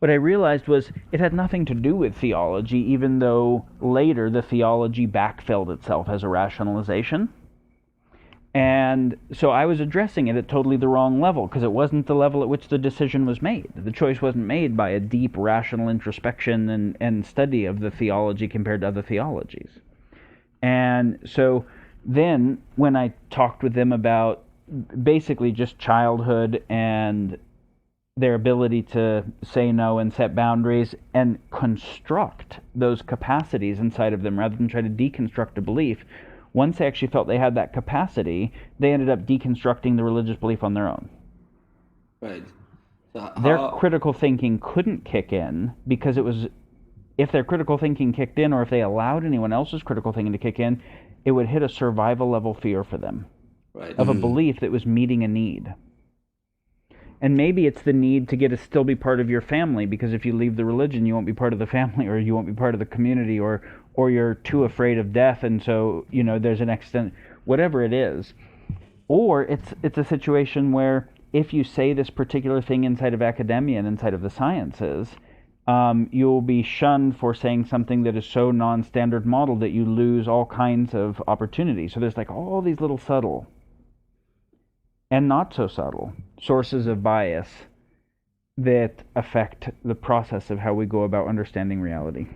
what I realized was it had nothing to do with theology, even though later the theology backfilled itself as a rationalization. And so I was addressing it at totally the wrong level, because it wasn't the level at which the decision was made. The choice wasn't made by a deep rational introspection and study of the theology compared to other theologies. And so then when I talked with them about basically just childhood and their ability to say no and set boundaries and construct those capacities inside of them rather than try to deconstruct a belief, once they actually felt they had that capacity, they ended up deconstructing the religious belief on their own. Right. So Their how? critical thinking couldn't kick in because it was, if their critical thinking kicked in, or if they allowed anyone else's critical thinking to kick in, it would hit a survival level fear for them Right. of a belief that was meeting a need. And maybe it's the need to get to still be part of your family, because if you leave the religion, you won't be part of the family, or you won't be part of the community, or you're too afraid of death, and so there's an extent, whatever it is. Or it's a situation where if you say this particular thing inside of academia and inside of the sciences, you'll be shunned for saying something that is so non-standard model that you lose all kinds of opportunities. So there's like all these little subtle and not so subtle sources of bias that affect the process of how we go about understanding reality.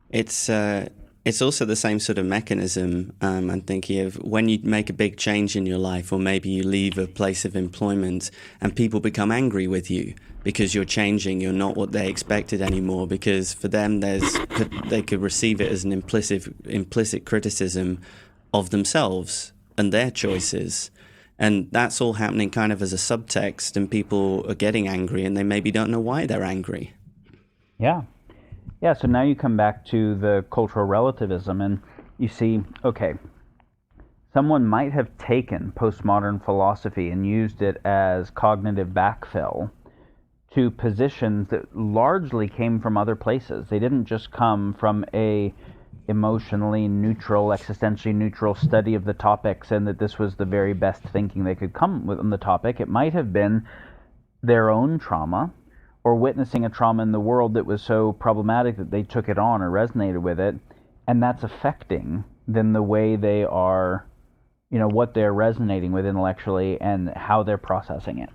It's also the same sort of mechanism. I'm thinking of when you make a big change in your life, or maybe you leave a place of employment and people become angry with you because you're changing, you're not what they expected anymore, because for them they could receive it as an implicit criticism of themselves and their choices. And that's all happening kind of as a subtext, and people are getting angry and they maybe don't know why they're angry. Yeah. Yeah, so now you come back to the cultural relativism and you see, okay, someone might have taken postmodern philosophy and used it as cognitive backfill to positions that largely came from other places. They didn't just come from a emotionally neutral, existentially neutral study of the topics, and that this was the very best thinking they could come with on the topic. It might have been their own trauma, or witnessing a trauma in the world that was so problematic that they took it on or resonated with it, and that's affecting then the way they are, what they're resonating with intellectually and how they're processing it.